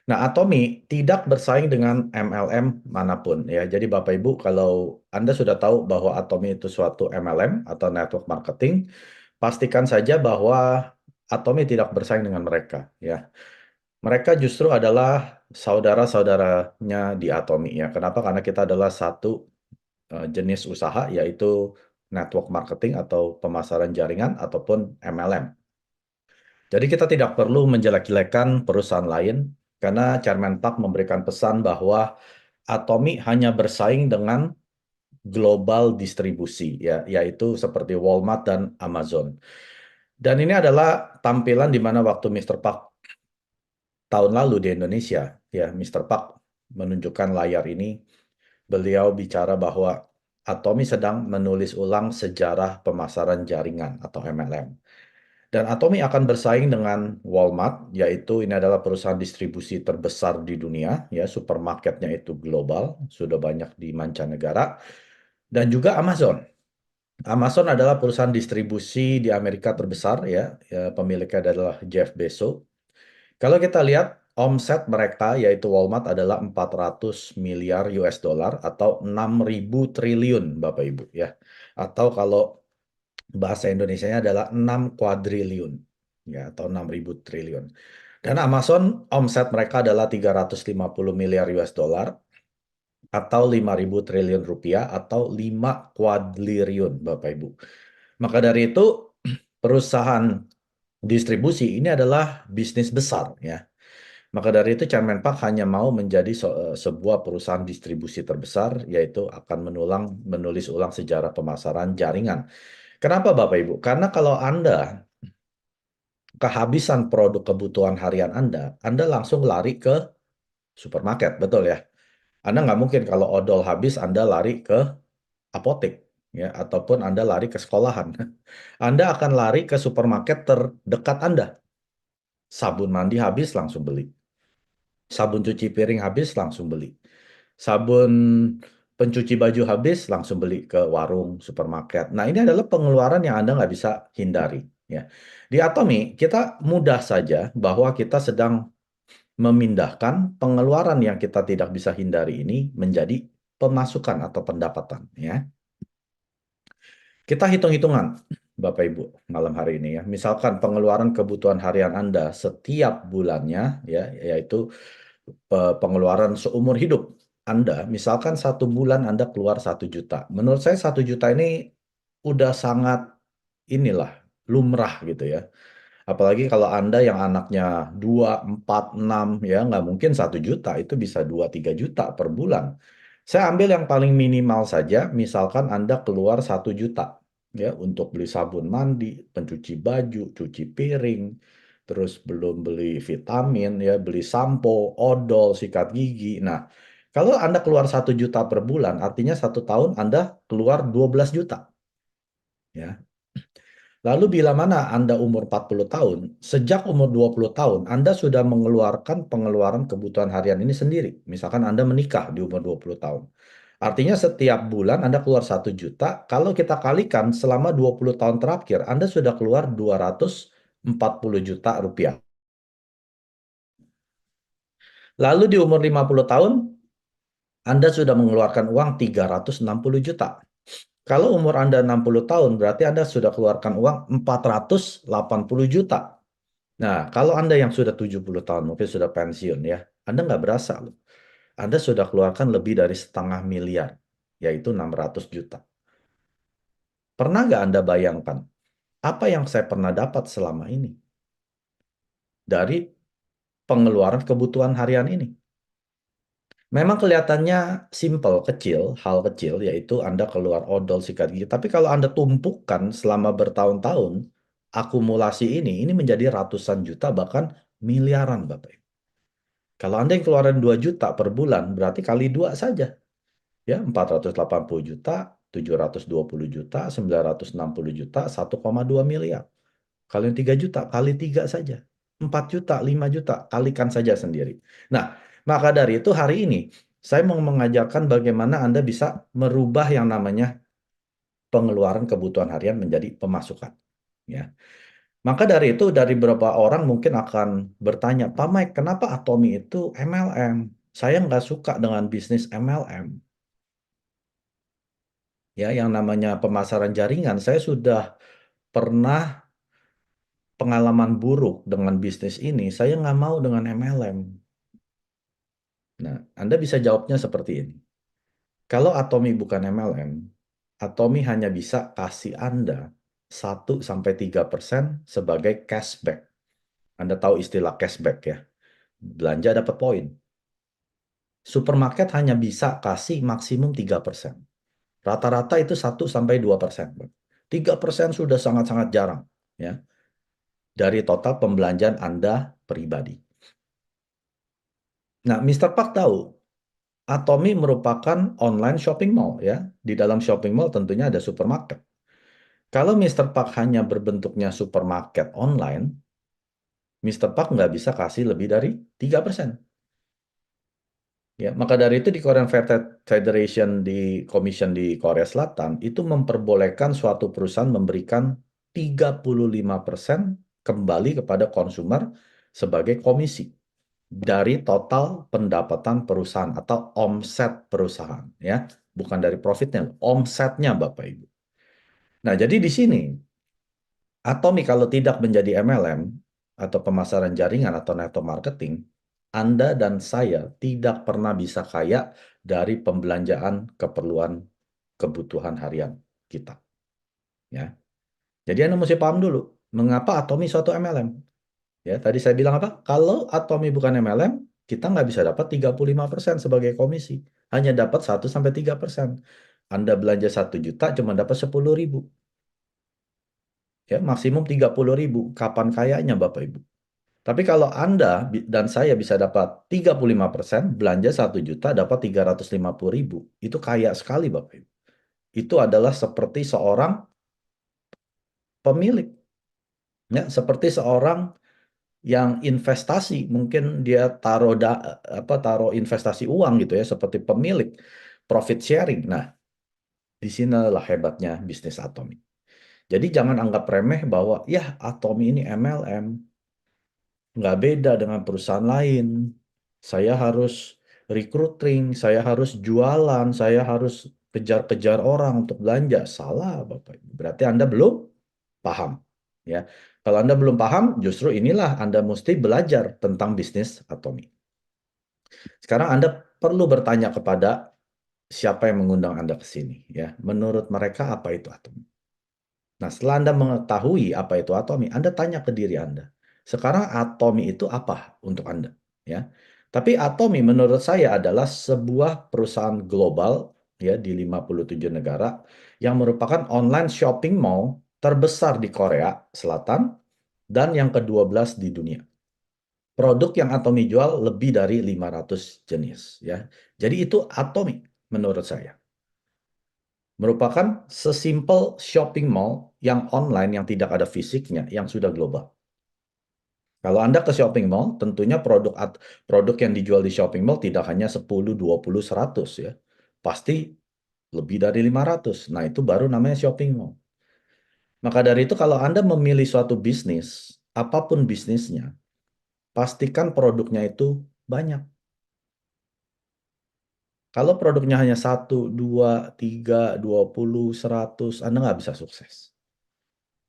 Nah, Atomy tidak bersaing dengan MLM manapun ya. Jadi Bapak Ibu, kalau Anda sudah tahu bahwa Atomy itu suatu MLM atau network marketing, pastikan saja bahwa Atomy tidak bersaing dengan mereka ya. Mereka justru adalah saudara-saudaranya di Atomy ya. Kenapa? Karena kita adalah satu jenis usaha, yaitu network marketing atau pemasaran jaringan ataupun MLM. Jadi kita tidak perlu menjelek-jelekan perusahaan lain karena Chairman Park memberikan pesan bahwa Atomy hanya bersaing dengan global distribusi ya, yaitu seperti Walmart dan Amazon. Dan ini adalah tampilan di mana waktu Mr. Park tahun lalu di Indonesia ya, Mr. Park menunjukkan layar ini, beliau bicara bahwa Atomy sedang menulis ulang sejarah pemasaran jaringan atau MLM. Dan Atomy akan bersaing dengan Walmart, yaitu ini adalah perusahaan distribusi terbesar di dunia, ya, supermarketnya itu global, sudah banyak di mancanegara, dan juga Amazon. Amazon adalah perusahaan distribusi di Amerika terbesar, ya, pemiliknya adalah Jeff Bezos. Kalau kita lihat omset mereka, yaitu Walmart, adalah 400 miliar US dollar atau 6.000 triliun, Bapak Ibu, ya. Atau kalau bahasa Indonesianya adalah 6 kuadriliun ya, atau 6.000 triliun. Dan Amazon omset mereka adalah 350 miliar US dollar atau 5.000 triliun rupiah atau 5 kuadriliun Bapak Ibu. Maka dari itu perusahaan distribusi ini adalah bisnis besar ya. Maka dari itu Chairman Park hanya mau menjadi sebuah perusahaan distribusi terbesar, yaitu akan menulis ulang sejarah pemasaran jaringan. Kenapa Bapak Ibu? Karena kalau Anda kehabisan produk kebutuhan harian Anda langsung lari ke supermarket, betul ya? Anda nggak mungkin kalau odol habis Anda lari ke apotek, ya, ataupun Anda lari ke sekolahan. Anda akan lari ke supermarket terdekat Anda. Sabun mandi habis langsung beli. Sabun cuci piring habis langsung beli. Sabun pencuci baju habis langsung beli ke warung supermarket. Nah, ini adalah pengeluaran yang Anda nggak bisa hindari. Ya. Di Atomy, kita mudah saja bahwa kita sedang memindahkan pengeluaran yang kita tidak bisa hindari ini menjadi pemasukan atau pendapatan. Ya. Kita hitung-hitungan, Bapak Ibu, malam hari ini ya. Misalkan pengeluaran kebutuhan harian Anda setiap bulannya, ya, yaitu pengeluaran seumur hidup Anda, misalkan satu bulan Anda keluar 1 juta. Menurut saya 1 juta ini udah sangat inilah lumrah gitu ya. Apalagi kalau Anda yang anaknya 2, 4, 6 ya nggak mungkin 1 juta, itu bisa 2, 3 juta per bulan. Saya ambil yang paling minimal saja, misalkan Anda keluar 1 juta ya untuk beli sabun mandi, pencuci baju, cuci piring, terus belum beli vitamin ya, beli sampo, odol, sikat gigi. Nah, kalau Anda keluar 1 juta per bulan, artinya 1 tahun Anda keluar 12 juta ya. Lalu bila mana Anda umur 40 tahun, sejak umur 20 tahun Anda sudah mengeluarkan pengeluaran kebutuhan harian ini sendiri. Misalkan Anda menikah di umur 20 tahun. Artinya setiap bulan Anda keluar 1 juta, kalau kita kalikan selama 20 tahun terakhir, Anda sudah keluar 240 juta rupiah. Lalu di umur 50 tahun, Anda sudah mengeluarkan uang 360 juta. Kalau umur Anda 60 tahun, berarti Anda sudah keluarkan uang 480 juta. Nah, kalau Anda yang sudah 70 tahun, mungkin sudah pensiun ya, Anda nggak berasa loh. Anda sudah keluarkan lebih dari 500 miliar, yaitu 600 juta. Pernah nggak Anda bayangkan, apa yang saya pernah dapat selama ini dari pengeluaran kebutuhan harian ini? Memang kelihatannya simple, kecil, hal kecil, yaitu Anda keluar odol sikat gigi. Tapi kalau Anda tumpukan selama bertahun-tahun, akumulasi ini menjadi ratusan juta, bahkan miliaran, Bapak. Kalau Anda yang keluaran 2 juta per bulan, berarti kali 2 saja. Ya, 480 juta, 720 juta, 960 juta, 1,2 miliar. Kalau yang 3 juta, kali 3 saja. 4 juta, 5 juta, kalikan saja sendiri. Nah, maka dari itu hari ini, saya mau mengajarkan bagaimana Anda bisa merubah yang namanya pengeluaran kebutuhan harian menjadi pemasukan. Ya. Maka dari itu, dari beberapa orang mungkin akan bertanya, Pak Mike, kenapa Atomi itu MLM? Saya nggak suka dengan bisnis MLM. Ya, yang namanya pemasaran jaringan, saya sudah pernah pengalaman buruk dengan bisnis ini. Saya nggak mau dengan MLM. Nah, Anda bisa jawabnya seperti ini. Kalau Atomi bukan MLM, Atomi hanya bisa kasih Anda 1-3% sebagai cashback. Anda tahu istilah cashback ya? Belanja dapat poin. Supermarket hanya bisa kasih maksimum 3%. Rata-rata itu 1-2%. 3% sudah sangat-sangat jarang ya dari total pembelanjaan Anda pribadi. Nah, Mister Park tahu Atomi merupakan online shopping mall ya. Di dalam shopping mall tentunya ada supermarket. Kalau Mister Park hanya berbentuknya supermarket online, Mister Park nggak bisa kasih lebih dari 3%. Ya, maka dari itu di Korean Federation di Commission di Korea Selatan itu memperbolehkan suatu perusahaan memberikan 35% kembali kepada konsumer sebagai komisi dari total pendapatan perusahaan atau omset perusahaan ya, bukan dari profitnya, omsetnya Bapak Ibu. Nah, jadi di sini Atomi kalau tidak menjadi MLM atau pemasaran jaringan atau network marketing, Anda dan saya tidak pernah bisa kaya dari pembelanjaan keperluan kebutuhan harian kita. Ya, jadi Anda mesti paham dulu, mengapa Atomi suatu MLM. Ya, tadi saya bilang apa? Kalau Atomi bukan MLM, kita nggak bisa dapat 35% sebagai komisi. Hanya dapat 1-3%. Anda belanja 1 juta, cuma dapat 10.000. Ya, maksimum 30.000. Kapan kayanya Bapak Ibu? Tapi kalau Anda dan saya bisa dapat 35%, belanja 1 juta dapat 350.000. Itu kaya sekali Bapak Ibu. Itu adalah seperti seorang pemilik. Ya, seperti seorang yang investasi. Mungkin dia taruh investasi uang gitu ya, seperti pemilik profit sharing. Nah, di sinilah hebatnya bisnis Atomi. Jadi jangan anggap remeh bahwa ya Atomi ini MLM. Nggak beda dengan perusahaan lain. Saya harus recruiting, saya harus jualan, saya harus kejar-kejar orang untuk belanja. Salah, Bapak. Berarti Anda belum paham. Ya, kalau Anda belum paham, justru inilah Anda mesti belajar tentang bisnis Atomi. Sekarang Anda perlu bertanya kepada siapa yang mengundang Anda ke sini. Ya, menurut mereka apa itu Atomi? Nah, setelah Anda mengetahui apa itu Atomi, Anda tanya ke diri Anda. Sekarang Atomi itu apa untuk Anda? Ya. Tapi Atomi menurut saya adalah sebuah perusahaan global ya di 57 negara yang merupakan online shopping mall terbesar di Korea Selatan dan yang ke-12 di dunia. Produk yang Atomi jual lebih dari 500 jenis ya. Jadi itu Atomi menurut saya merupakan sesimpel shopping mall yang online yang tidak ada fisiknya yang sudah global. Kalau Anda ke shopping mall, tentunya produk yang dijual di shopping mall tidak hanya 10, 20, 100 ya. Pasti lebih dari 500. Nah, itu baru namanya shopping mall. Maka dari itu kalau Anda memilih suatu bisnis, apapun bisnisnya, pastikan produknya itu banyak. Kalau produknya hanya 1, 2, 3, 20, 100, Anda nggak bisa sukses.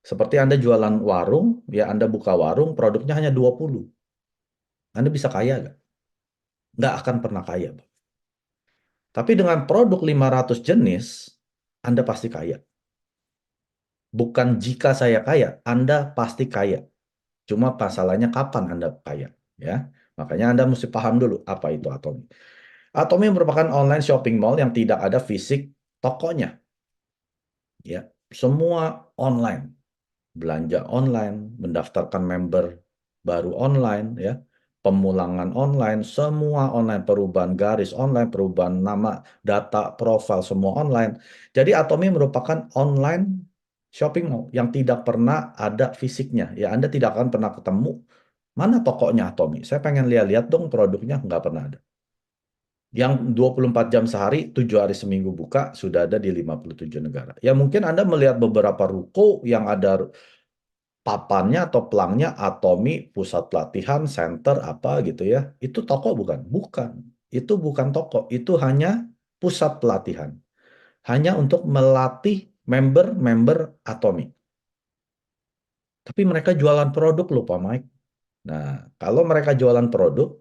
Seperti Anda jualan warung, ya Anda buka warung, produknya hanya 20. Anda bisa kaya nggak? Nggak akan pernah kaya, Bang. Tapi dengan produk 500 jenis, Anda pasti kaya. Bukan jika saya kaya, Anda pasti kaya. Cuma masalahnya kapan Anda kaya, ya. Makanya Anda mesti paham dulu apa itu Atomi. Atomi merupakan online shopping mall yang tidak ada fisik tokonya, ya. Semua online. Belanja online, mendaftarkan member baru online, ya, pemulangan online, semua online, perubahan garis online, perubahan nama, data, profil, semua online. Jadi Atomi merupakan online shopping mall yang tidak pernah ada fisiknya. Ya, Anda tidak akan pernah ketemu mana tokonya Atomi. Saya pengen lihat-lihat dong produknya, nggak pernah ada. Yang 24 jam sehari, 7 hari seminggu buka, sudah ada di 57 negara. Ya mungkin Anda melihat beberapa ruko yang ada papannya atau pelangnya Atomi, pusat pelatihan, center apa gitu ya. Itu toko bukan? Bukan. Itu bukan toko, itu hanya pusat pelatihan. Hanya untuk melatih member-member Atomi. Tapi mereka jualan produk loh Pak Mike. Nah, kalau mereka jualan produk,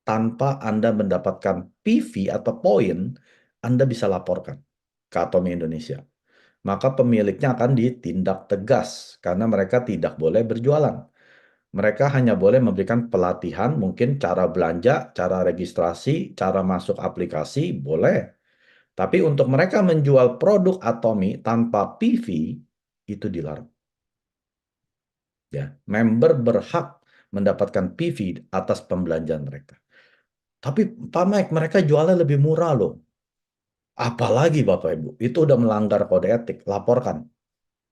tanpa Anda mendapatkan PV atau poin, Anda bisa laporkan ke Atomi Indonesia. Maka pemiliknya akan ditindak tegas karena mereka tidak boleh berjualan. Mereka hanya boleh memberikan pelatihan, mungkin cara belanja, cara registrasi, cara masuk aplikasi, boleh. Tapi untuk mereka menjual produk Atomi tanpa PV, itu dilarang. Ya, member berhak mendapatkan PV atas pembelanjaan mereka. Tapi Pak Mike, mereka jualnya lebih murah loh. Apalagi Bapak Ibu, itu udah melanggar kode etik, laporkan.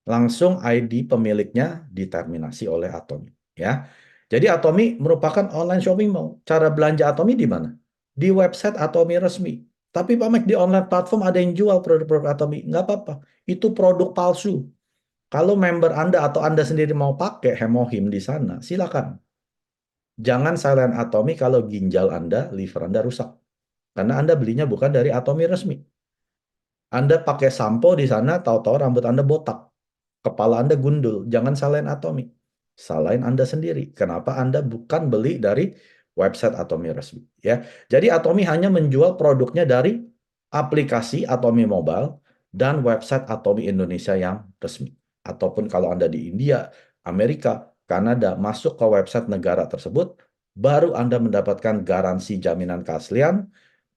Langsung ID pemiliknya diterminasi oleh Atomi. Ya, jadi Atomi merupakan online shopping mall. Cara belanja Atomi di mana? Di website Atomi resmi. Tapi Pak Mike, di online platform ada yang jual produk-produk Atomi. Nggak apa-apa. Itu produk palsu. Kalau member Anda atau Anda sendiri mau pakai Hemohim di sana, silakan. Jangan silent Atomi kalau ginjal Anda, liver Anda rusak. Karena Anda belinya bukan dari Atomi resmi. Anda pakai sampo di sana, tahu-tahu rambut Anda botak. Kepala Anda gundul. Jangan salahin Atomi. Salahin Anda sendiri. Kenapa Anda bukan beli dari website Atomi resmi? Ya. Jadi Atomi hanya menjual produknya dari aplikasi Atomi Mobile dan website Atomi Indonesia yang resmi. Ataupun kalau Anda di India, Amerika, Kanada, masuk ke website negara tersebut, baru Anda mendapatkan garansi jaminan keaslian,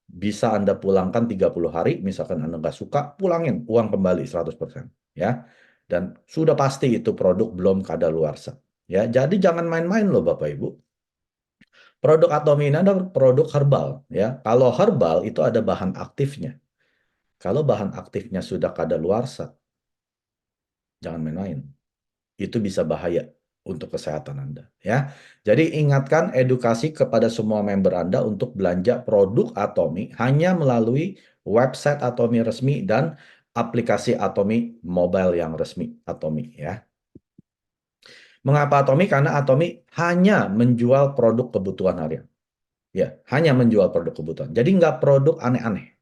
bisa Anda pulangkan 30 hari, misalkan Anda nggak suka, pulangin, uang kembali 100%. Ya. Dan sudah pasti itu produk belum kadaluarsa. Ya, jadi jangan main-main loh Bapak Ibu. Produk Atomi ini adalah produk herbal. Ya, kalau herbal itu ada bahan aktifnya. Kalau bahan aktifnya sudah kadaluarsa, jangan main-main. Itu bisa bahaya untuk kesehatan Anda. Ya, jadi ingatkan edukasi kepada semua member Anda untuk belanja produk Atomi hanya melalui website Atomi resmi dan aplikasi Atomi mobile yang resmi Atomi ya. Mengapa Atomi? Karena Atomi hanya menjual produk kebutuhan harian. Ya, hanya menjual produk kebutuhan. Jadi nggak produk aneh-aneh.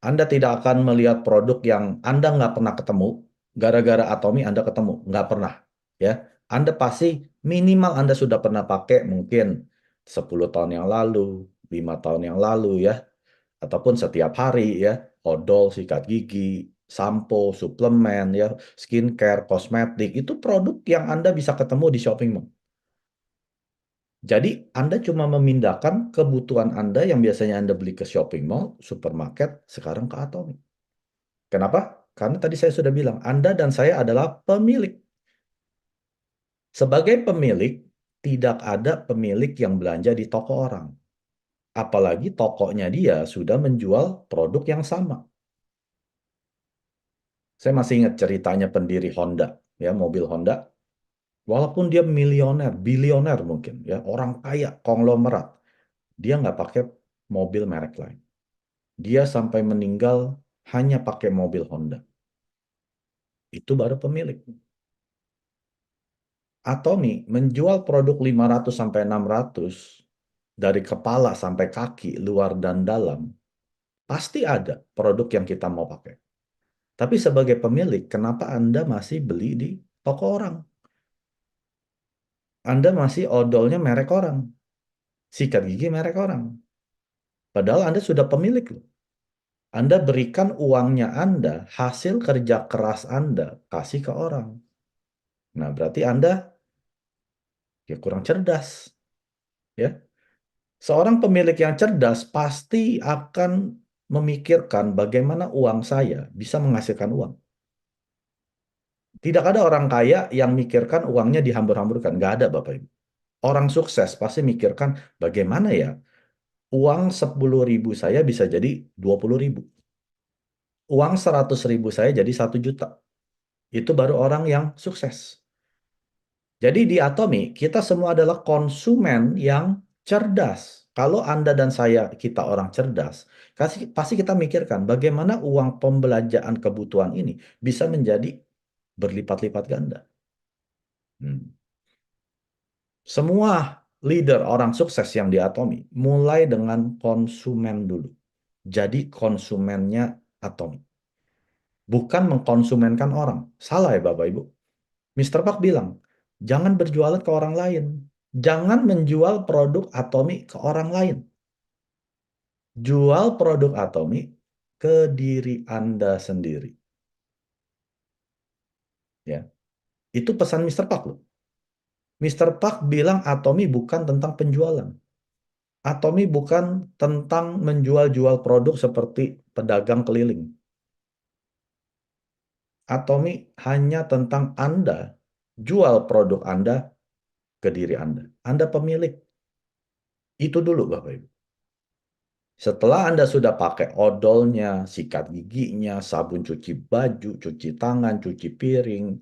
Anda tidak akan melihat produk yang Anda nggak pernah ketemu, gara-gara Atomi Anda ketemu. Nggak pernah. Ya, Anda pasti minimal Anda sudah pernah pakai mungkin 10 tahun yang lalu, 5 tahun yang lalu ya, ataupun setiap hari ya, odol, sikat gigi, sampo, suplemen ya, skincare, kosmetik, itu produk yang Anda bisa ketemu di shopping mall. Jadi Anda cuma memindahkan kebutuhan Anda yang biasanya Anda beli ke shopping mall, supermarket, sekarang ke Atomi. Kenapa? Karena tadi saya sudah bilang, Anda dan saya adalah pemilik. Sebagai pemilik, tidak ada pemilik yang belanja di toko orang. Apalagi tokonya dia sudah menjual produk yang sama. Saya masih ingat ceritanya pendiri Honda, ya mobil Honda. Walaupun dia milioner, bilioner mungkin, ya orang kaya, konglomerat, dia nggak pakai mobil merek lain. Dia sampai meninggal hanya pakai mobil Honda. Itu baru pemilik. Atomi menjual produk 500 sampai 600 dari kepala sampai kaki, luar dan dalam. Pasti ada produk yang kita mau pakai. Tapi sebagai pemilik, kenapa Anda masih beli di toko orang? Anda masih odolnya merek orang. Sikat gigi merek orang. Padahal Anda sudah pemilik loh. Anda berikan uangnya Anda, hasil kerja keras Anda, kasih ke orang. Nah, berarti Anda ya kurang cerdas. Ya, seorang pemilik yang cerdas pasti akan memikirkan bagaimana uang saya bisa menghasilkan uang. Tidak ada orang kaya yang mikirkan uangnya dihambur-hamburkan. Nggak ada, Bapak Ibu. Orang sukses pasti mikirkan bagaimana ya uang 10.000 saya bisa jadi 20.000. Uang 100.000 saya jadi 1 juta. Itu baru orang yang sukses. Jadi di Atomi, kita semua adalah konsumen yang cerdas. Kalau Anda dan saya, kita orang cerdas, pasti kita mikirkan bagaimana uang pembelanjaan kebutuhan ini bisa menjadi berlipat-lipat ganda. Hmm. Semua leader orang sukses yang di Atomi mulai dengan konsumen dulu. Jadi konsumennya Atomi. Bukan mengkonsumenkan orang. Salah ya Bapak Ibu. Mister Park bilang, jangan berjualan ke orang lain. Jangan menjual produk Atomi ke orang lain. Jual produk Atomi ke diri Anda sendiri. Ya, itu pesan Mister Park loh. Mister Park bilang Atomi bukan tentang penjualan. Atomi bukan tentang menjual-jual produk seperti pedagang keliling. Atomi hanya tentang Anda jual produk Anda ke diri Anda. Anda pemilik. Itu dulu Bapak Ibu. Setelah Anda sudah pakai odolnya, sikat giginya, sabun cuci baju, cuci tangan, cuci piring,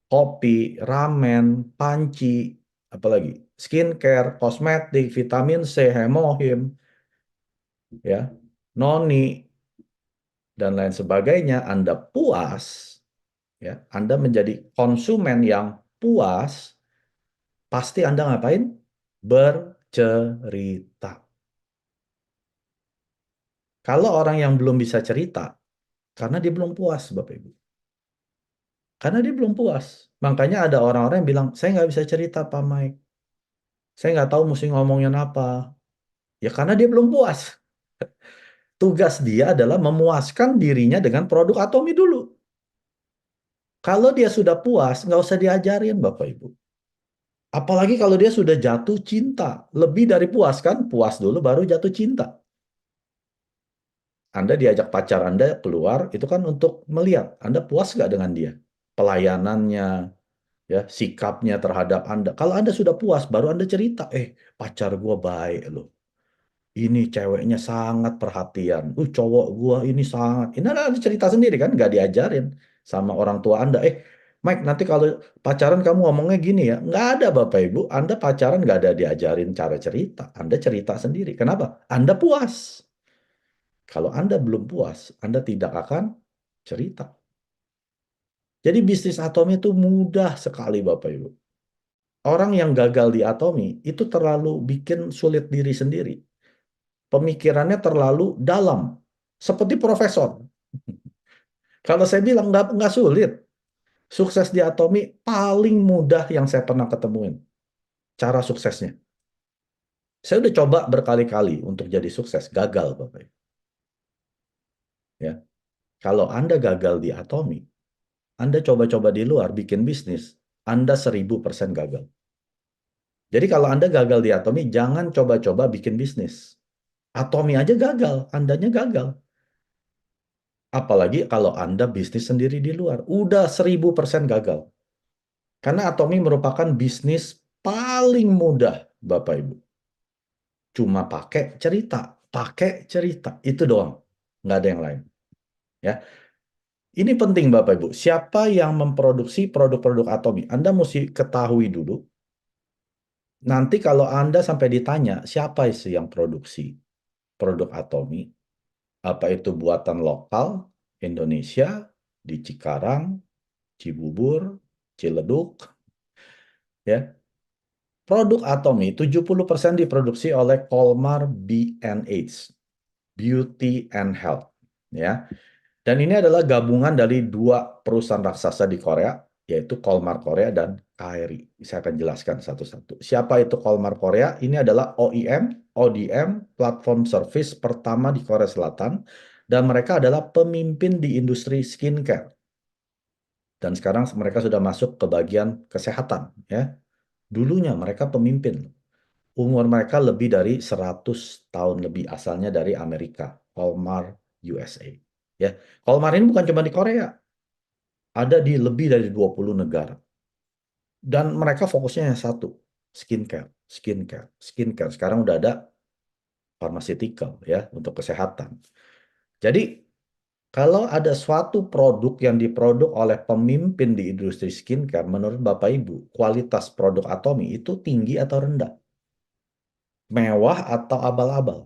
kopi, ramen, panci, apalagi skincare, kosmetik, vitamin C, hemohim, ya, noni, dan lain sebagainya, Anda puas, ya, Anda menjadi konsumen yang puas, pasti Anda ngapain? Bercerita. Kalau orang yang belum bisa cerita, karena dia belum puas, Bapak Ibu. Karena dia belum puas. Makanya ada orang-orang yang bilang, saya nggak bisa cerita, Pak Mike. Saya nggak tahu mesti ngomongin apa. Ya karena dia belum puas. Tugas dia adalah memuaskan dirinya dengan produk Atomi dulu. Kalau dia sudah puas, nggak usah diajarin, Bapak Ibu. Apalagi kalau dia sudah jatuh cinta. Lebih dari puas kan? Puas dulu baru jatuh cinta. Anda diajak pacar Anda keluar, itu kan untuk melihat Anda puas nggak dengan dia. Pelayanannya, ya, sikapnya terhadap Anda. Kalau Anda sudah puas, baru Anda cerita, pacar gua baik loh. Ini ceweknya sangat perhatian. Cowok gua ini sangat. Ini Anda cerita sendiri kan, nggak diajarin sama orang tua Anda. Mike, nanti kalau pacaran kamu ngomongnya gini ya. Nggak ada Bapak Ibu. Anda pacaran nggak ada diajarin cara cerita. Anda cerita sendiri. Kenapa? Anda puas. Kalau Anda belum puas, Anda tidak akan cerita. Jadi bisnis Atomi itu mudah sekali Bapak Ibu. Orang yang gagal di Atomi itu terlalu bikin sulit diri sendiri. Pemikirannya terlalu dalam. Seperti profesor. Kalau saya bilang nggak sulit. Sukses di Atomi paling mudah yang saya pernah ketemuin. Cara suksesnya. Saya udah coba berkali-kali untuk jadi sukses. Gagal Bapak Ibu. Ya. Kalau Anda gagal di Atomi, Anda coba-coba di luar bikin bisnis, Anda 1000% gagal. Jadi kalau Anda gagal di Atomi, jangan coba-coba bikin bisnis. Atomi aja gagal, Andanya gagal. Apalagi kalau Anda bisnis sendiri di luar. Udah 1000% gagal. Karena Atomi merupakan bisnis paling mudah, Bapak Ibu. Cuma pakai cerita. Pakai cerita. Itu doang. Nggak ada yang lain. Ya. Ini penting Bapak Ibu. Siapa yang memproduksi produk-produk Atomi? Anda mesti ketahui dulu. Nanti kalau Anda sampai ditanya, siapa sih yang produksi produk Atomi? Apa itu buatan lokal Indonesia di Cikarang, Cibubur, Ciledug, ya. Produk Atomi 70% diproduksi oleh Colmar B&H, Beauty and Health, ya. Dan ini adalah gabungan dari dua perusahaan raksasa di Korea, yaitu Colmar Korea dan KRI. Saya akan jelaskan satu-satu. Siapa itu Colmar Korea? Ini adalah OEM, ODM, platform service pertama di Korea Selatan, dan mereka adalah pemimpin di industri skincare. Dan sekarang mereka sudah masuk ke bagian kesehatan, ya. Dulunya mereka pemimpin. Umur mereka lebih dari 100 tahun lebih, asalnya dari Amerika, Colmar USA. Ya, Colmar ini bukan cuma di Korea, ada di lebih dari 20 negara. Dan mereka fokusnya yang satu, skincare, skincare, skincare. Sekarang udah ada pharmaceutical ya untuk kesehatan. Jadi kalau ada suatu produk yang diproduk oleh pemimpin di industri skincare, menurut Bapak Ibu, kualitas produk Atomi itu tinggi atau rendah? Mewah atau abal-abal?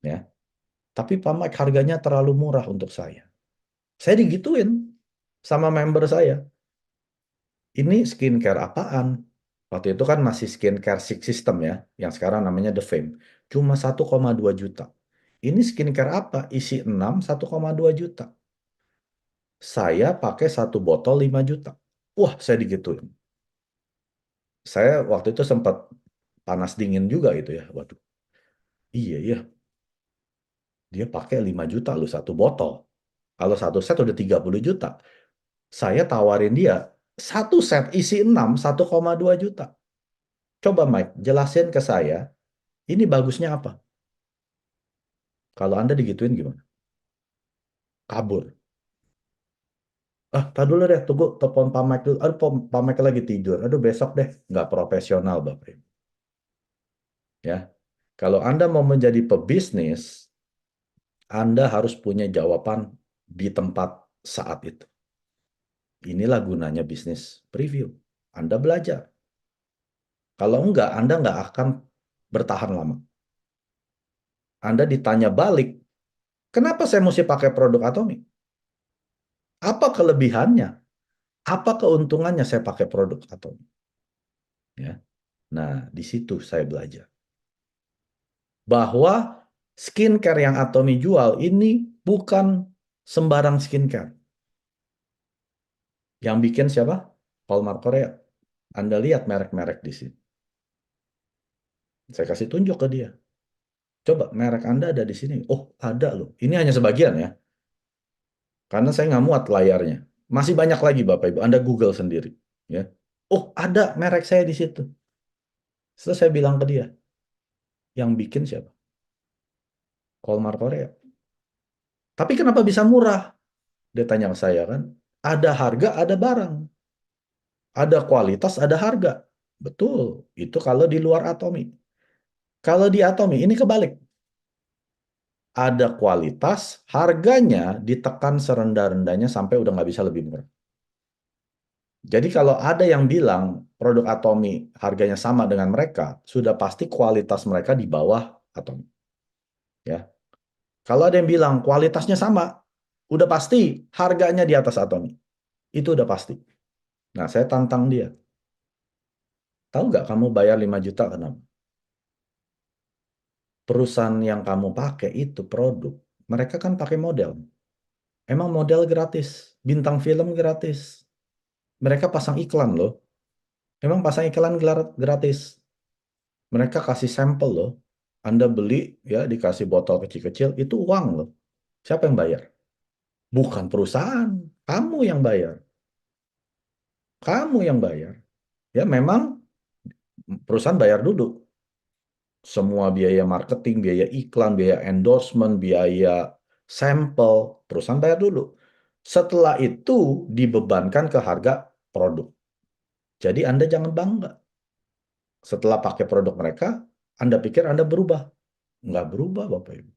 Ya. Tapi Pak Mike harganya terlalu murah untuk saya. Saya digituin sama member saya. Ini skincare apaan? Waktu itu kan masih skincare Six System ya, yang sekarang namanya The Fame. Cuma 1,2 juta. Ini skincare apa? Isi 6, 1,2 juta. Saya pakai satu botol 5 juta. Wah, saya digituin. Saya waktu itu sempat panas dingin juga itu ya. Waduh, iya iya, dia pakai 5 juta loh satu botol. Kalau satu set udah 30 juta. Saya tawarin dia, satu set isi 6, 1,2 juta. Coba Mike, jelasin ke saya, ini bagusnya apa? Kalau Anda digituin gimana? Kabur. Ah, tak dulu deh, tunggu, telepon Pak Mike dulu. Aduh, Pak Mike lagi tidur. Aduh, besok deh. Nggak profesional, Bapak Ibu. Ya. Kalau Anda mau menjadi pebisnis, Anda harus punya jawaban di tempat saat itu. Inilah gunanya bisnis preview. Anda belajar. Kalau enggak, Anda nggak akan bertahan lama. Anda ditanya balik, kenapa saya mesti pakai produk Atomi? Apa kelebihannya? Apa keuntungannya saya pakai produk Atomi? Ya. Nah, di situ saya belajar. Bahwa skincare yang Atomi jual ini bukan sembarang skincare. Yang bikin siapa? Hallmark Korea. Anda lihat merek-merek di sini. Saya kasih tunjuk ke dia. Coba merek Anda ada di sini. Oh, ada loh. Ini hanya sebagian ya. Karena saya nggak muat layarnya. Masih banyak lagi Bapak Ibu. Anda Google sendiri. Ya. Oh, ada merek saya di situ. Setelah saya bilang ke dia, yang bikin siapa? Hallmark Korea. Tapi kenapa bisa murah? Dia tanya ke saya kan. Ada harga, ada barang. Ada kualitas, ada harga. Betul. Itu kalau di luar Atomi. Kalau di Atomi, ini kebalik. Ada kualitas, harganya ditekan serendah-rendahnya sampai udah nggak bisa lebih murah. Jadi kalau ada yang bilang produk Atomi harganya sama dengan mereka, sudah pasti kualitas mereka di bawah Atomi. Ya. Kalau ada yang bilang kualitasnya sama, udah pasti harganya di atas Atomi. Itu udah pasti. Nah, saya tantang dia. Tahu nggak kamu bayar 5 juta kenapa? Perusahaan yang kamu pakai itu produk. Mereka kan pakai model. Emang model gratis, bintang film gratis. Mereka pasang iklan loh. Emang pasang iklan gratis. Mereka kasih sampel loh. Anda beli ya dikasih botol kecil-kecil itu uang loh. Siapa yang bayar? Bukan perusahaan. Kamu yang bayar. Kamu yang bayar. Ya memang perusahaan bayar dulu. Semua biaya marketing, biaya iklan, biaya endorsement, biaya sampel, perusahaan bayar dulu. Setelah itu dibebankan ke harga produk. Jadi Anda jangan bangga. Setelah pakai produk mereka, Anda pikir Anda berubah. Nggak berubah, Bapak Ibu.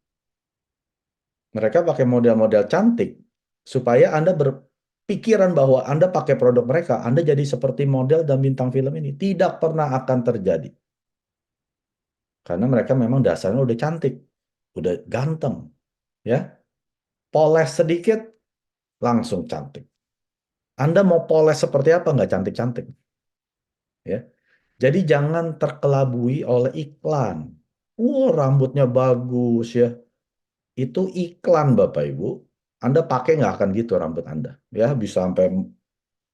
Mereka pakai model-model cantik supaya Anda berpikiran bahwa Anda pakai produk mereka, Anda jadi seperti model dan bintang film ini. Tidak pernah akan terjadi. Karena mereka memang dasarnya udah cantik, udah ganteng, ya. Poles sedikit, langsung cantik. Anda mau poles seperti apa? Nggak cantik-cantik, ya. Jadi jangan terkelabui oleh iklan. Rambutnya bagus ya. Itu iklan Bapak Ibu. Anda pakai nggak akan gitu rambut Anda. Ya bisa sampai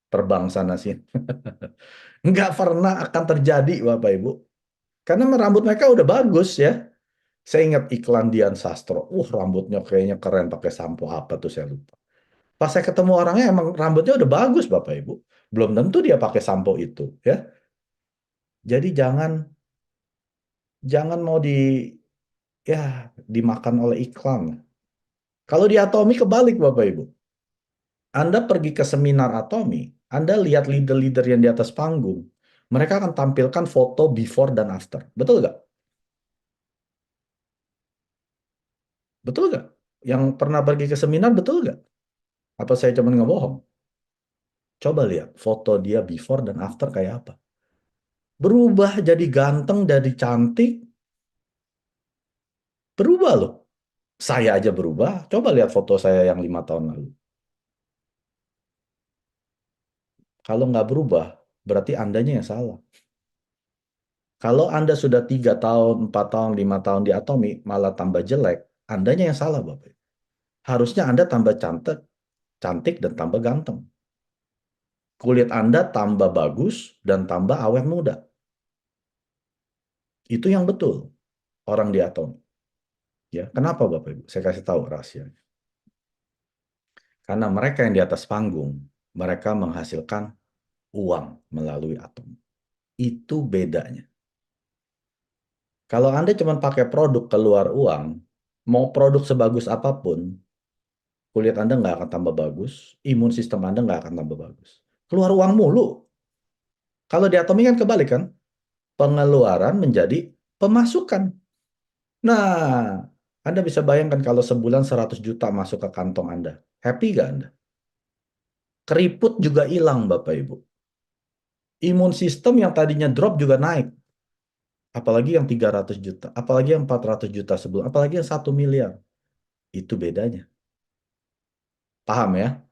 terbang sana sih. Nggak pernah akan terjadi Bapak Ibu. Karena rambut mereka udah bagus ya. Saya ingat iklan Dian Sastro. Rambutnya kayaknya keren pakai sampo apa tuh saya lupa. Pas saya ketemu orangnya emang rambutnya udah bagus Bapak Ibu. Belum tentu dia pakai sampo itu ya. Jadi jangan jangan mau ya dimakan oleh iklan. Kalau di Atomi kebalik Bapak Ibu. Anda pergi ke seminar Atomi, Anda lihat leader-leader yang di atas panggung, mereka akan tampilkan foto before dan after. Betul nggak? Betul nggak? Yang pernah pergi ke seminar, betul nggak? Apa saya cuma ngebohong? Coba lihat foto dia before dan after kayak apa. Berubah jadi ganteng, jadi cantik, berubah loh. Saya aja berubah. Coba lihat foto saya yang 5 tahun lalu. Kalau nggak berubah, berarti Andanya yang salah. Kalau Anda sudah 3 tahun, 4 tahun, 5 tahun di Atomi, malah tambah jelek, Andanya yang salah, Bapak. Harusnya Anda tambah cantik, cantik dan tambah ganteng. Kulit Anda tambah bagus dan tambah awet muda. Itu yang betul orang di Atomi. Ya, kenapa Bapak Ibu? Saya kasih tahu rahasianya. Karena mereka yang di atas panggung, mereka menghasilkan uang melalui Atomi. Itu bedanya. Kalau Anda cuma pakai produk keluar uang, mau produk sebagus apapun, kulit Anda nggak akan tambah bagus, imun sistem Anda nggak akan tambah bagus. Keluar uang mulu. Kalau di Atomi kan kebalik kan? Pengeluaran menjadi pemasukan. Nah, Anda bisa bayangkan kalau sebulan 100 juta masuk ke kantong Anda. Happy nggak Anda? Keriput juga hilang, Bapak Ibu. Imun sistem yang tadinya drop juga naik. Apalagi yang 300 juta, apalagi yang 400 juta sebulan, apalagi yang 1 miliar. Itu bedanya. Paham ya?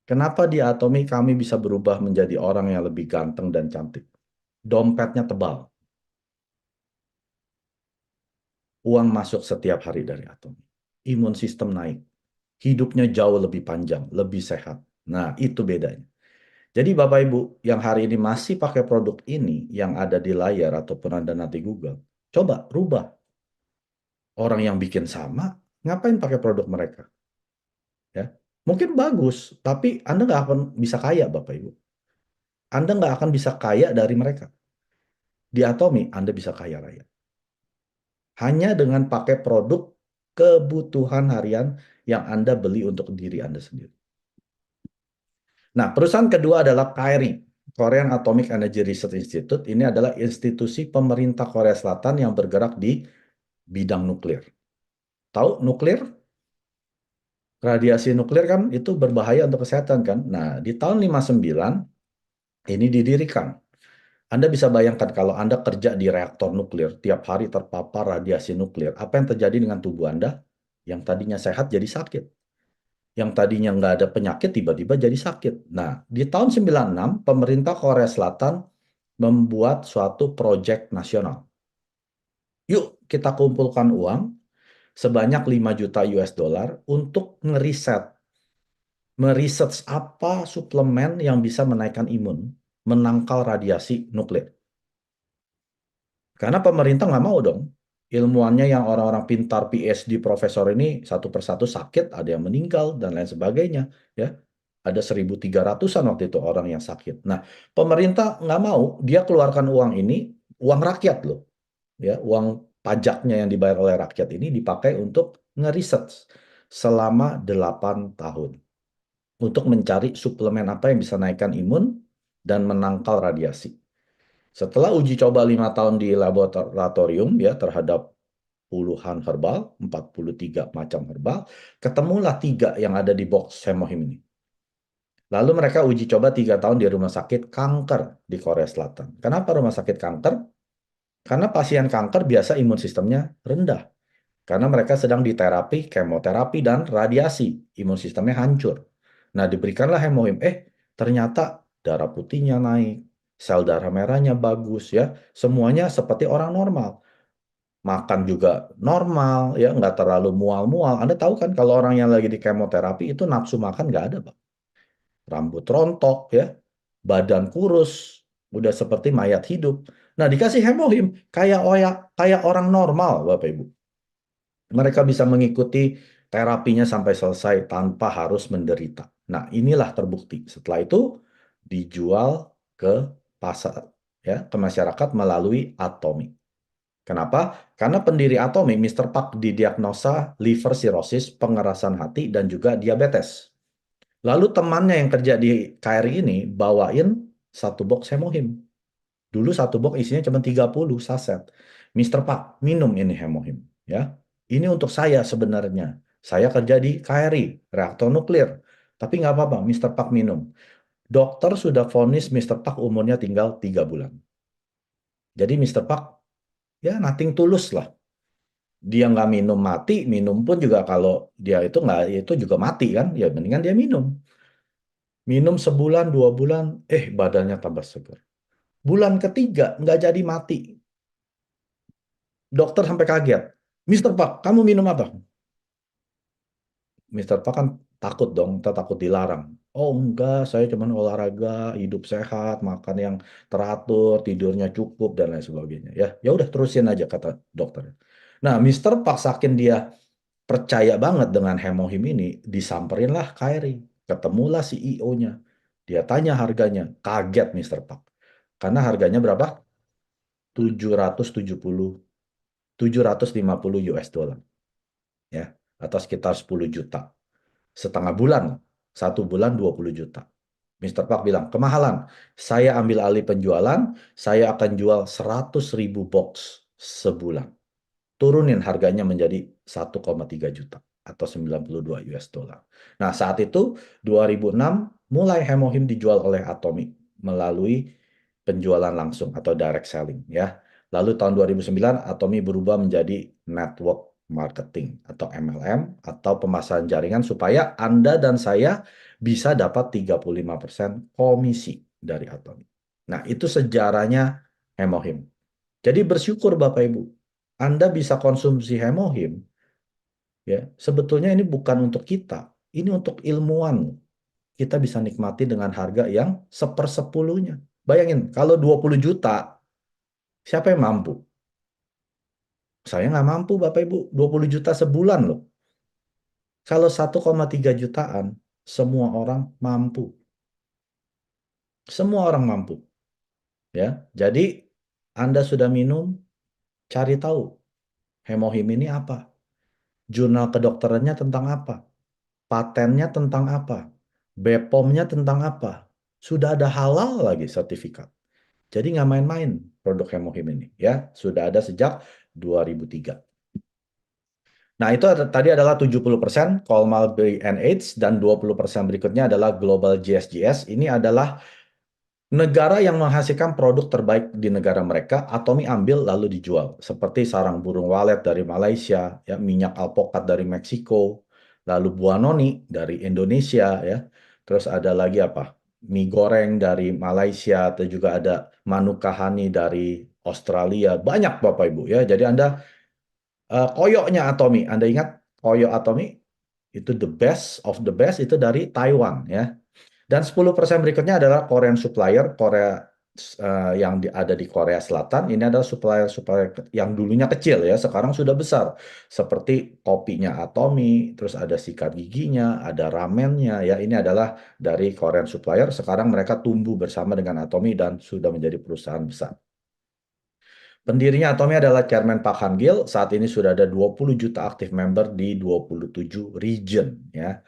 Kenapa di Atomi kami bisa berubah menjadi orang yang lebih ganteng dan cantik? Dompetnya tebal. Uang masuk setiap hari dari Atomi. Imun sistem naik. Hidupnya jauh lebih panjang, lebih sehat. Nah, itu bedanya. Jadi Bapak Ibu yang hari ini masih pakai produk ini yang ada di layar ataupun Anda nanti Google, coba rubah. Orang yang bikin sama, ngapain pakai produk mereka? Ya, mungkin bagus, tapi Anda nggak akan bisa kaya Bapak Ibu. Anda nggak akan bisa kaya dari mereka. Di Atomi Anda bisa kaya raya. Hanya dengan pakai produk kebutuhan harian yang Anda beli untuk diri Anda sendiri. Nah, perusahaan kedua adalah KRI, Korean Atomic Energy Research Institute. Ini adalah institusi pemerintah Korea Selatan yang bergerak di bidang nuklir. Tahu nuklir? Radiasi nuklir kan itu berbahaya untuk kesehatan kan? Nah, di tahun 59 ini didirikan. Anda bisa bayangkan kalau Anda kerja di reaktor nuklir, tiap hari terpapar radiasi nuklir, apa yang terjadi dengan tubuh Anda? Yang tadinya sehat jadi sakit. Yang tadinya nggak ada penyakit tiba-tiba jadi sakit. Nah, di tahun 96, pemerintah Korea Selatan membuat suatu proyek nasional. Yuk kita kumpulkan uang sebanyak 5 juta US dollar untuk meriset apa suplemen yang bisa menaikkan imun, menangkal radiasi nuklir. Karena pemerintah nggak mau dong. Ilmuannya yang orang-orang pintar, PhD, profesor ini satu persatu sakit, ada yang meninggal, dan lain sebagainya. Ya, ada 1.300-an waktu itu orang yang sakit. Nah, pemerintah nggak mau, dia keluarkan uang ini, uang rakyat loh. Ya, uang pajaknya yang dibayar oleh rakyat ini dipakai untuk ngeriset selama 8 tahun. Untuk mencari suplemen apa yang bisa naikkan imun dan menangkal radiasi. Setelah uji coba 5 tahun di laboratorium ya terhadap puluhan herbal, 43 macam herbal, ketemulah 3 yang ada di box Semohim ini. Lalu mereka uji coba 3 tahun di rumah sakit kanker di Korea Selatan. Kenapa rumah sakit kanker? Karena pasien kanker biasa imun sistemnya rendah. Karena mereka sedang diterapi, kemoterapi, dan radiasi. Imun sistemnya hancur. Nah, diberikanlah hemohim. Ternyata darah putihnya naik, sel darah merahnya bagus ya. Semuanya seperti orang normal. Makan juga normal ya, nggak terlalu mual-mual. Anda tahu kan kalau orang yang lagi di kemoterapi itu nafsu makan nggak ada, Pak. Rambut rontok ya, badan kurus, udah seperti mayat hidup. Nah, dikasih hemohim kayak orang normal, Bapak Ibu. Mereka bisa mengikuti terapinya sampai selesai tanpa harus menderita. Nah, inilah terbukti. Setelah itu dijual ke pasar, ya, ke masyarakat melalui Atomi. Kenapa? Karena pendiri Atomi, Mr. Park, didiagnosa liver cirrhosis, pengerasan hati, dan juga diabetes. Lalu temannya yang kerja di KRI ini bawain satu box hemohim. Dulu satu box isinya cuma 30 saset. Mr. Pak, minum ini hemohim. Ya, ini untuk saya sebenarnya. Saya kerja di KRI, reaktor nuklir. Tapi nggak apa-apa, Mr. Pak minum. Dokter sudah vonis Mr. Pak umurnya tinggal 3 bulan. Jadi Mr. Pak, ya nothing tulus lah. Dia nggak minum mati, minum pun juga kalau dia itu nggak, itu juga mati kan. Ya mendingan dia minum. Minum sebulan, 2 bulan, badannya tambah segar. Bulan ketiga nggak jadi mati. Dokter sampai kaget. Mister Pak, kamu minum apa? Mister Pak kan takut dong, kita takut dilarang. Oh enggak, saya cuma olahraga, hidup sehat, makan yang teratur, tidurnya cukup dan lain sebagainya. Ya, ya udah terusin aja kata dokter. Nah, Mister Pak saking dia percaya banget dengan hemohim ini, disamperin lah Kyrie, ketemulah CEO-nya. Dia tanya harganya, kaget Mister Pak. Karena harganya berapa? 770, 750 US dollar ya, atau sekitar 10 juta. Setengah bulan, satu bulan 20 juta. Mister Park bilang, kemahalan. Saya ambil alih penjualan, saya akan jual 100.000 box sebulan. Turunin harganya menjadi 1,3 juta atau 92 US dollar. Nah, saat itu 2006 mulai Hemohim dijual oleh Atomic melalui penjualan langsung atau direct selling ya. Lalu tahun 2009 Atomic berubah menjadi network marketing atau MLM atau pemasaran jaringan supaya Anda dan saya bisa dapat 35% komisi dari Atomic. Nah, itu sejarahnya Hemohim. Jadi bersyukur Bapak Ibu, Anda bisa konsumsi hemohim, ya. Sebetulnya ini bukan untuk kita, ini untuk ilmuwan. Kita bisa nikmati dengan harga yang sepersepuluhnya. Bayangin, kalau 20 juta, siapa yang mampu? Saya nggak mampu, Bapak Ibu. 20 juta sebulan loh. Kalau 1,3 jutaan, semua orang mampu. Semua orang mampu. Ya, jadi Anda sudah minum, cari tahu hemohim ini apa. Jurnal kedokterannya tentang apa. Patennya tentang apa? BPOM-nya tentang apa? Sudah ada halal lagi sertifikat. Jadi nggak main-main produk Hemohim ini. Ya, sudah ada sejak 2003. Nah, itu tadi adalah 70% Colmar-Berry and AIDS dan 20% berikutnya adalah Global GSGS. Ini adalah negara yang menghasilkan produk terbaik di negara mereka, Atomi ambil lalu dijual. Seperti sarang burung walet dari Malaysia, ya, minyak alpukat dari Meksiko, lalu buah noni dari Indonesia, ya. Terus ada lagi apa? Mie goreng dari Malaysia, atau juga ada Manukahani dari Australia. Banyak Bapak Ibu ya. Jadi Anda koyoknya Atomi, Anda ingat koyok Atomi? Itu the best of the best itu dari Taiwan ya. Dan 10% berikutnya adalah Korean supplier, Korea yang ada di Korea Selatan. Ini adalah supplier-supplier yang dulunya kecil ya, sekarang sudah besar. Seperti kopinya Atomi, terus ada sikat giginya, ada ramennya ya. Ini adalah dari Korean supplier. Sekarang mereka tumbuh bersama dengan Atomi dan sudah menjadi perusahaan besar. Pendirinya Atomi adalah Chairman Pak Han Gil. Saat ini sudah ada 20 juta aktif member di 27 region ya.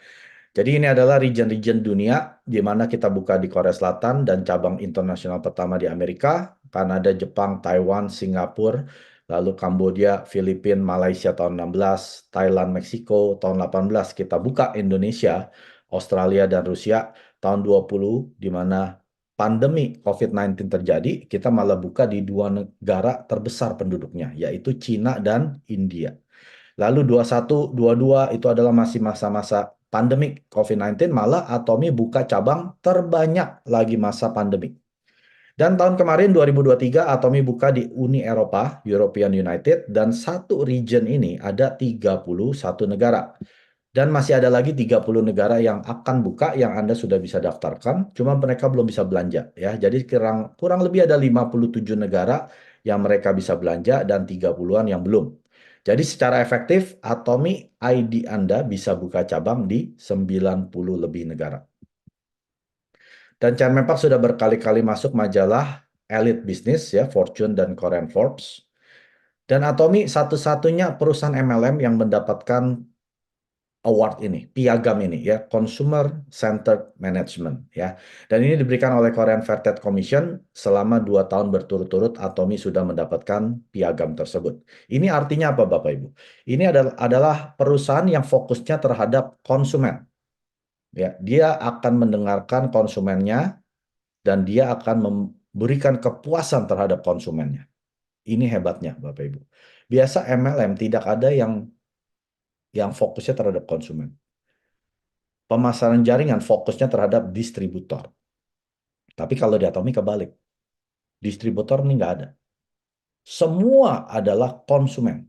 Jadi ini adalah region-region dunia di mana kita buka di Korea Selatan dan cabang internasional pertama di Amerika, Kanada, Jepang, Taiwan, Singapura, lalu Kamboja, Filipina, Malaysia tahun 16, Thailand, Meksiko tahun 18. Kita buka Indonesia, Australia dan Rusia tahun 20 di mana pandemi COVID-19 terjadi, kita malah buka di dua negara terbesar penduduknya, yaitu Cina dan India. Lalu 21, 22 itu adalah masih masa-masa pandemik COVID-19, malah Atomi buka cabang terbanyak lagi masa pandemik. Dan tahun kemarin 2023 Atomi buka di Uni Eropa, European United, dan satu region ini ada 31 negara. Dan masih ada lagi 30 negara yang akan buka yang Anda sudah bisa daftarkan, cuma mereka belum bisa belanja ya. Jadi kurang kurang lebih ada 57 negara yang mereka bisa belanja dan 30-an yang belum. Jadi secara efektif Atomi ID Anda bisa buka cabang di 90 lebih negara. Dan Chairman Park sudah berkali-kali masuk majalah Elite Business ya, Fortune dan Korean Forbes. Dan Atomi satu-satunya perusahaan MLM yang mendapatkan award ini, piagam ini ya, Consumer Centered Management ya. Dan ini diberikan oleh Korean Fair Trade Commission selama 2 tahun berturut-turut Atomi sudah mendapatkan piagam tersebut. Ini artinya apa Bapak Ibu? Ini adalah perusahaan yang fokusnya terhadap konsumen. Ya, dia akan mendengarkan konsumennya dan dia akan memberikan kepuasan terhadap konsumennya. Ini hebatnya Bapak Ibu. Biasa MLM tidak ada yang fokusnya terhadap konsumen. Pemasaran jaringan fokusnya terhadap distributor. Tapi kalau di Atomi kebalik. distributor ini nggak ada. Semua adalah konsumen.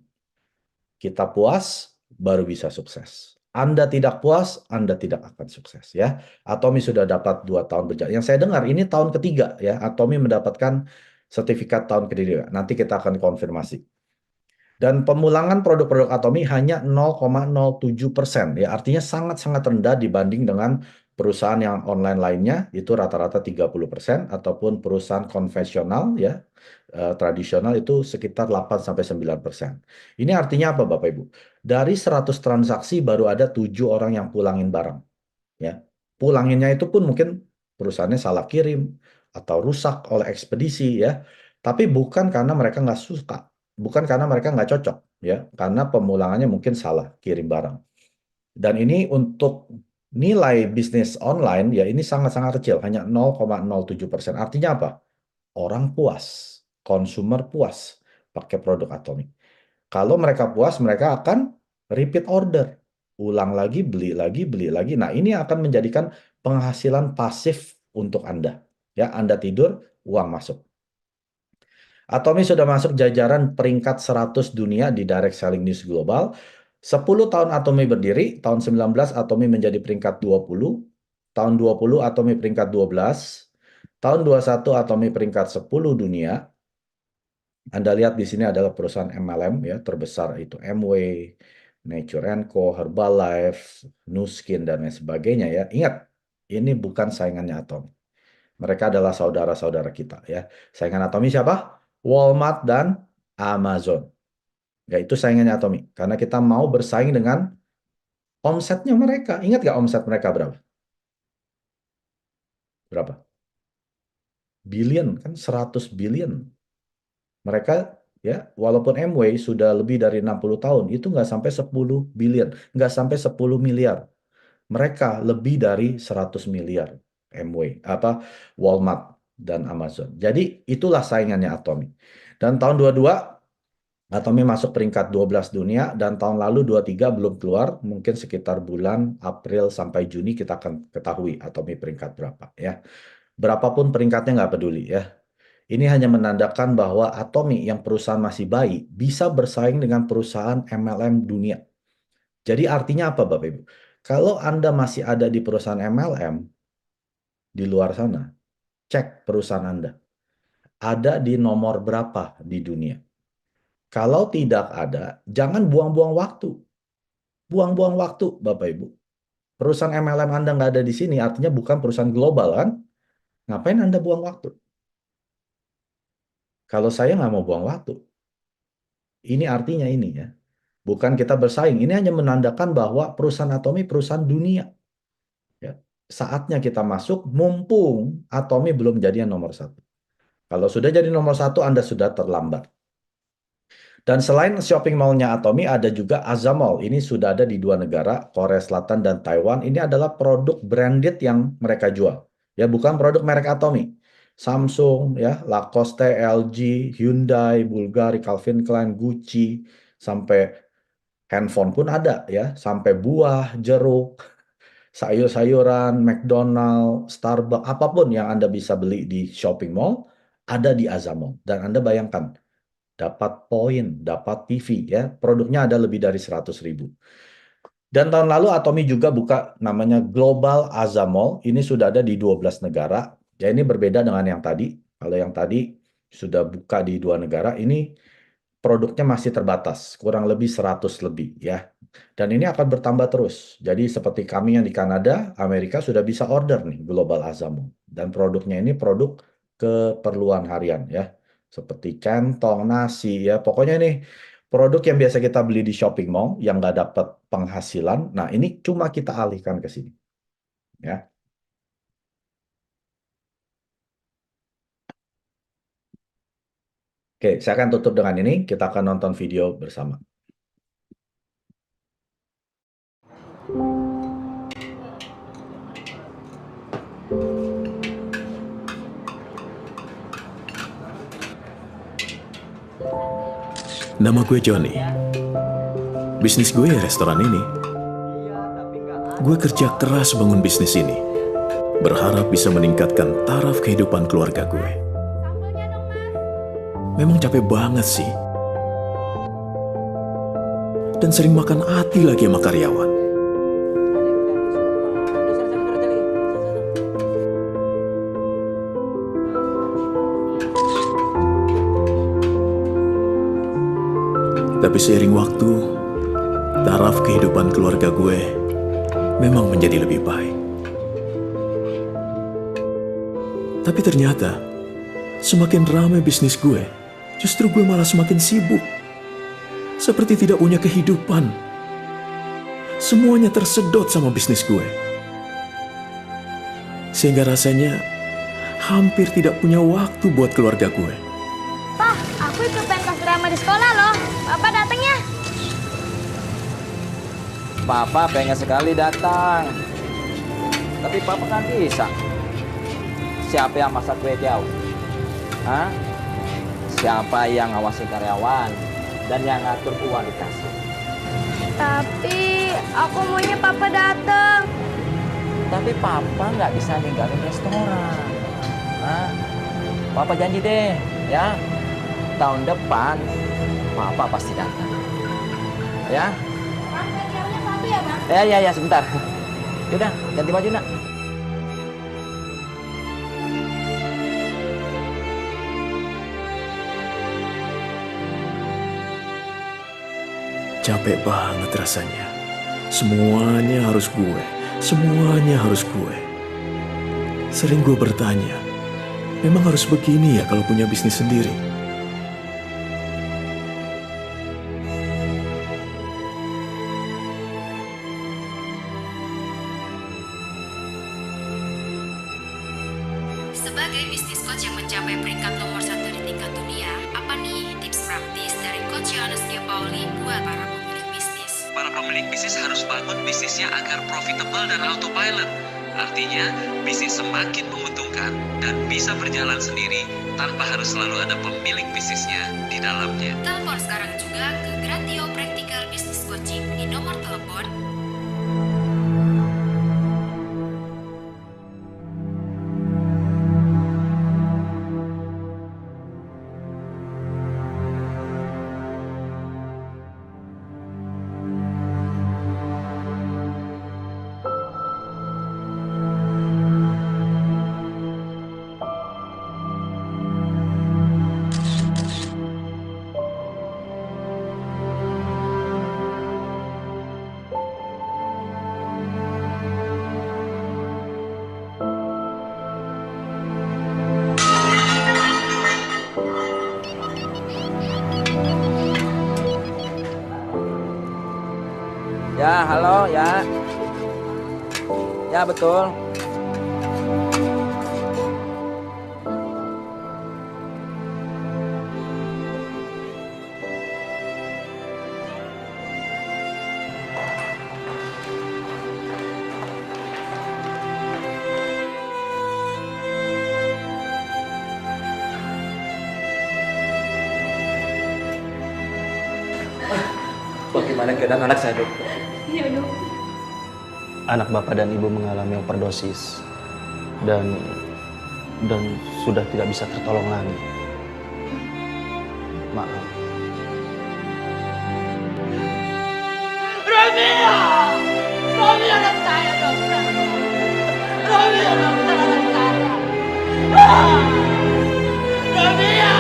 Kita puas, baru bisa sukses. Anda tidak puas, Anda tidak akan sukses ya. Atomi sudah dapat 2 tahun berjalan. Yang saya dengar ini tahun ketiga ya. Atomi mendapatkan sertifikat tahun ketiga. Nanti kita akan konfirmasi. Dan pemulangan produk-produk Atomi hanya 0,07%. Ya, artinya sangat-sangat rendah dibanding dengan perusahaan yang online lainnya, itu rata-rata 30%, ataupun perusahaan konvensional ya, tradisional itu sekitar 8-9%. Ini artinya apa Bapak Ibu? Dari 100 transaksi baru ada 7 orang yang pulangin barang. Ya. Pulanginnya itu pun mungkin perusahaannya salah kirim atau rusak oleh ekspedisi ya. Tapi bukan karena mereka nggak suka, bukan karena mereka nggak cocok ya, karena pemulangannya mungkin salah kirim barang. Dan ini untuk nilai bisnis online ya ini sangat-sangat kecil, hanya 0,07%. Artinya apa? Orang puas, consumer puas pakai produk Atomi. Kalau mereka puas, mereka akan repeat order. Ulang lagi, beli lagi, beli lagi. Nah, ini akan menjadikan penghasilan pasif untuk Anda. Ya, Anda tidur, uang masuk. Atomi sudah masuk jajaran peringkat 100 dunia di Direct Selling News Global. 10 tahun Atomi berdiri, tahun 19 Atomi menjadi peringkat 20, tahun 20 Atomi peringkat 12, tahun 21 Atomi peringkat 10 dunia. Anda lihat di sini adalah perusahaan MLM ya terbesar itu Amway, Nature Co, Herbalife, Nu Skin dan lain sebagainya ya. Ingat, ini bukan saingannya Atomi. Mereka adalah saudara-saudara kita ya. Saingan Atomi siapa? Walmart dan Amazon. Ya itu saingannya Atomi. Karena kita mau bersaing dengan omsetnya mereka. Ingat nggak omset mereka berapa? Berapa? Billion kan 100 billion. Mereka ya walaupun Amway sudah lebih dari 60 tahun itu nggak sampai 10 billion, nggak sampai 10 miliar. Mereka lebih dari 100 miliar Amway, Walmart dan Amazon. Jadi itulah saingannya Atomi. Dan tahun 22 Atomi masuk peringkat 12 dunia dan tahun lalu 23 belum keluar, mungkin sekitar bulan April sampai Juni kita akan ketahui Atomi peringkat berapa ya. Berapapun peringkatnya nggak peduli ya. Ini hanya menandakan bahwa Atomi yang perusahaan masih bayi bisa bersaing dengan perusahaan MLM dunia. Jadi artinya apa Bapak Ibu? Kalau Anda masih ada di perusahaan MLM di luar sana, cek perusahaan Anda. Ada di nomor berapa di dunia? Kalau tidak ada, jangan buang-buang waktu. Buang-buang waktu Bapak Ibu. Perusahaan MLM Anda nggak ada di sini, artinya bukan perusahaan global kan? Ngapain Anda buang waktu? Kalau saya nggak mau buang waktu. Ini artinya ini ya. Bukan kita bersaing. Ini hanya menandakan bahwa perusahaan Atomi perusahaan dunia. Ya. Saatnya kita masuk, mumpung Atomi belum jadi yang nomor satu. Kalau sudah jadi nomor satu, Anda sudah terlambat. Dan selain shopping mall-nya Atomi, ada juga Azamall. Ini sudah ada di 2 negara, Korea Selatan dan Taiwan. Ini adalah produk branded yang mereka jual. Ya, bukan produk merek Atomi. Samsung, ya, Lacoste, LG, Hyundai, Bulgari, Calvin Klein, Gucci, sampai handphone pun ada ya, sampai buah, jeruk, sayur-sayuran, McDonald, Starbucks, apapun yang Anda bisa beli di shopping mall, ada di Azamall. Dan Anda bayangkan, dapat poin, dapat PV ya, produknya ada lebih dari 100.000. Dan tahun lalu Atomi juga buka namanya Global Azamall, ini sudah ada di 12 negara. Ya ini berbeda dengan yang tadi. Kalau yang tadi sudah buka di 2 negara, ini produknya masih terbatas, kurang lebih 100 lebih ya. Dan ini akan bertambah terus. Jadi seperti kami yang di Kanada, Amerika sudah bisa order nih Global Azamall. Dan produknya ini produk keperluan harian ya. Seperti centong, nasi ya. Pokoknya nih produk yang biasa kita beli di shopping mall yang nggak dapat penghasilan. Nah ini cuma kita alihkan ke sini ya. Oke, saya akan tutup dengan ini. Kita akan nonton video bersama. Nama gue Johnny. Bisnis gue ya restoran ini. Gue kerja keras bangun bisnis ini, berharap bisa meningkatkan taraf kehidupan keluarga gue. Memang capek banget sih. Dan sering makan hati lagi sama karyawan. Tapi seiring waktu, taraf kehidupan keluarga gue memang menjadi lebih baik. Tapi ternyata, semakin ramai bisnis gue, justru gue malah semakin sibuk. Seperti tidak punya kehidupan. Semuanya tersedot sama bisnis gue. Sehingga rasanya hampir tidak punya waktu buat keluarga gue. Pak, aku ikut pentas drama di sekolah loh. Bapak datang ya? Papa pengen sekali datang. Tapi Papa kan bisa. Siapa yang masak kue tiaw? Hah? Siapa yang ngawasin karyawan? Dan yang ngatur uang di kasir? Tapi aku maunya Papa datang. Tapi Papa nggak bisa ninggalin restoran. Hah? Papa janji deh, ya. Tahun depan, Papa pasti datang. Ya? Bang, tiawnya satu ya, Bang? Ya, sebentar. Yaudah, ganti baju, nak. Capek banget rasanya. Semuanya harus gue. Semuanya harus gue. Sering gue bertanya, memang harus begini ya kalau punya bisnis sendiri? Sebagai bisnis coach yang mencapai peringkat nomor 1 di tingkat dunia, apa nih tips praktis dari Coach Yohanes Pauli buat para pemilik bisnis? Para pemilik bisnis harus bangun bisnisnya agar profitable dan autopilot. Artinya, bisnis semakin menguntungkan dan bisa berjalan sendiri tanpa harus selalu ada pemilik bisnisnya di dalamnya. Telepon sekarang juga ke Gratio Practical Business Coaching di nomor telepon Ya, halo, ya. Ya, betul. Bagaimana keadaan anak saya, Dok? Iya, Dok. Anak bapak dan ibu mengalami overdosis dan sudah tidak bisa tertolong lagi. Maaf. Romeo! Romeo anak saya, dokter. Romeo dokter anak saya. Romeo!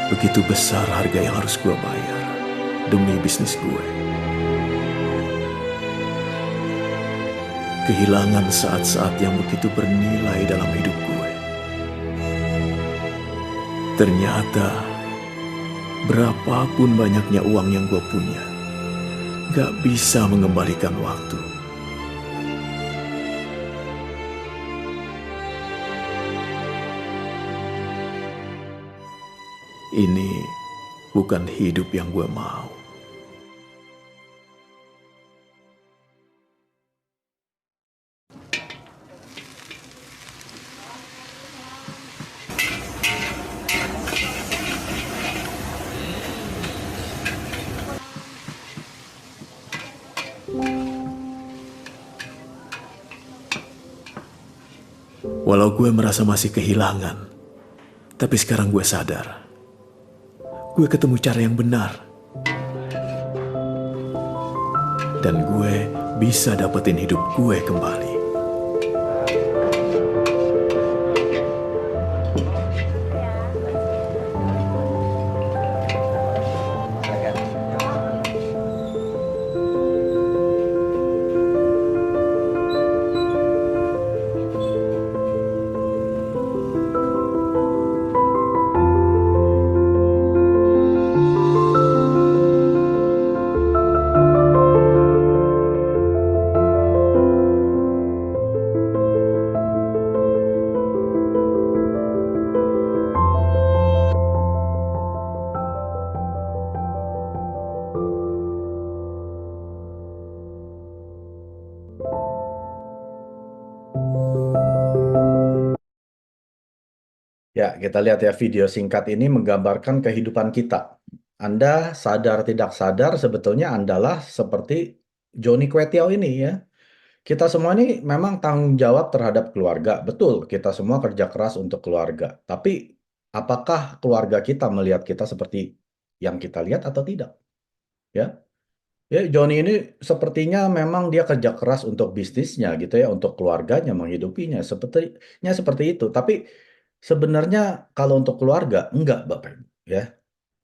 Begitu besar harga yang harus gue bayar demi bisnis gue. Kehilangan saat-saat yang begitu bernilai dalam hidup gue. Ternyata, berapapun banyaknya uang yang gue punya, gak bisa mengembalikan waktu. Ini bukan hidup yang gue mau. Walau gue merasa masih kehilangan, tapi sekarang gue sadar. Gue ketemu cara yang benar. Dan gue bisa dapetin hidup gue kembali. Ya, kita lihat ya video singkat ini menggambarkan kehidupan kita. Anda sadar tidak sadar sebetulnya Andalah seperti Joni Kwetiau ini ya. Kita semua ini memang tanggung jawab terhadap keluarga. Betul, kita semua kerja keras untuk keluarga. Tapi apakah keluarga kita melihat kita seperti yang kita lihat atau tidak? Ya. Ya, Joni ini sepertinya memang dia kerja keras untuk bisnisnya gitu ya, untuk keluarganya, menghidupinya. Sepertinya seperti itu. Tapi sebenarnya kalau untuk keluarga, enggak Bapak Ibu. Ya.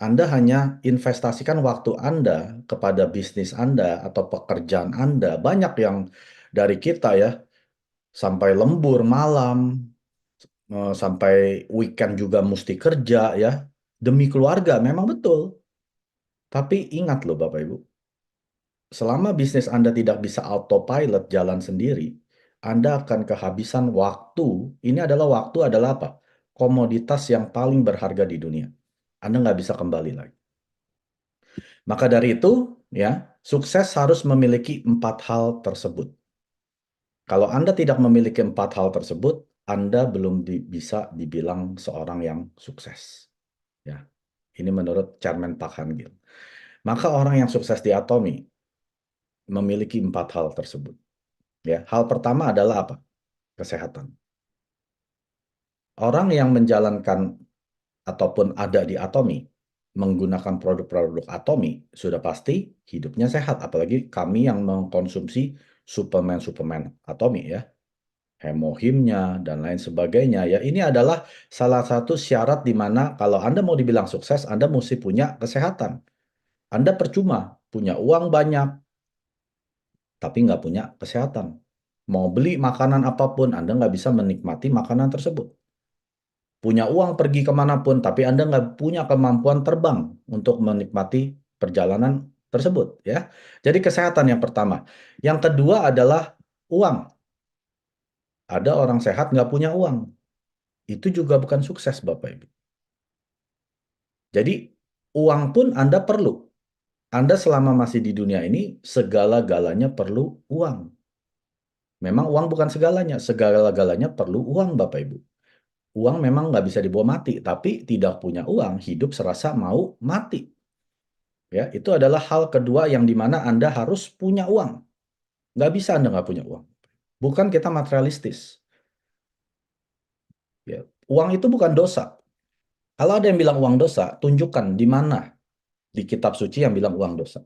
Anda hanya investasikan waktu Anda kepada bisnis Anda atau pekerjaan Anda. Banyak yang dari kita ya, sampai lembur malam, sampai weekend juga mesti kerja ya. Demi keluarga, memang betul. Tapi ingat loh Bapak Ibu, selama bisnis Anda tidak bisa autopilot jalan sendiri, Anda akan kehabisan waktu. Ini adalah waktu adalah apa? Komoditas yang paling berharga di dunia. Anda nggak bisa kembali lagi. Maka dari itu, ya, sukses harus memiliki 4 hal tersebut. Kalau Anda tidak memiliki 4 hal tersebut, Anda belum bisa dibilang seorang yang sukses. Ya, ini menurut Chairman Park Han-gil. Maka orang yang sukses di Atomy memiliki 4 hal tersebut. Ya, hal pertama adalah apa? Kesehatan. Orang yang menjalankan ataupun ada di Atomy menggunakan produk-produk Atomy sudah pasti hidupnya sehat. Apalagi kami yang mengkonsumsi suplemen-suplemen Atomy ya, hemohimnya dan lain sebagainya ya. Ini adalah salah satu syarat di mana kalau Anda mau dibilang sukses, Anda mesti punya kesehatan. Anda percuma punya uang banyak, tapi nggak punya kesehatan. Mau beli makanan apapun, Anda nggak bisa menikmati makanan tersebut. Punya uang pergi kemanapun, tapi Anda nggak punya kemampuan terbang untuk menikmati perjalanan tersebut. Ya, jadi kesehatan yang pertama. Yang kedua adalah uang. Ada orang sehat nggak punya uang. Itu juga bukan sukses, Bapak Ibu. Jadi, uang pun Anda perlu. Anda selama masih di dunia ini, segala-galanya perlu uang. Memang uang bukan segalanya. Segala-galanya perlu uang, Bapak Ibu. Uang memang nggak bisa dibawa mati, tapi tidak punya uang, hidup serasa mau mati. Ya, itu adalah hal kedua yang dimana Anda harus punya uang. Nggak bisa Anda nggak punya uang. Bukan kita materialistis. Ya, uang itu bukan dosa. Kalau ada yang bilang uang dosa, tunjukkan di mana di kitab suci yang bilang uang dosa.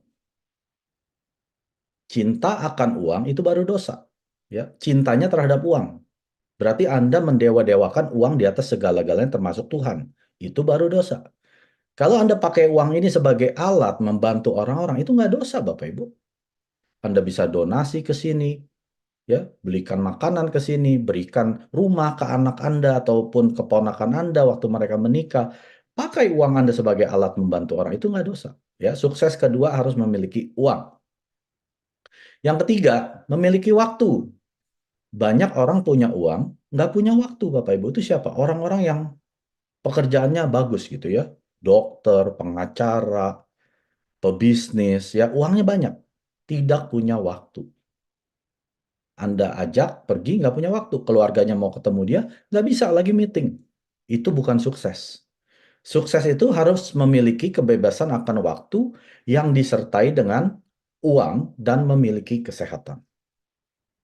Cinta akan uang itu baru dosa. Ya, cintanya terhadap uang. Berarti Anda mendewa-dewakan uang di atas segala-galanya termasuk Tuhan. Itu baru dosa. Kalau Anda pakai uang ini sebagai alat membantu orang-orang, itu nggak dosa, Bapak Ibu. Anda bisa donasi ke sini, ya, belikan makanan ke sini, berikan rumah ke anak Anda ataupun keponakan Anda waktu mereka menikah. Pakai uang Anda sebagai alat membantu orang, itu nggak dosa. Ya, sukses kedua harus memiliki uang. Yang ketiga, memiliki waktu. Banyak orang punya uang, nggak punya waktu, Bapak Ibu. Itu siapa? Orang-orang yang pekerjaannya bagus gitu ya. Dokter, pengacara, pebisnis, ya uangnya banyak. Tidak punya waktu. Anda ajak pergi, nggak punya waktu. Keluarganya mau ketemu dia, nggak bisa, lagi meeting. Itu bukan sukses. Sukses itu harus memiliki kebebasan akan waktu yang disertai dengan uang dan memiliki kesehatan.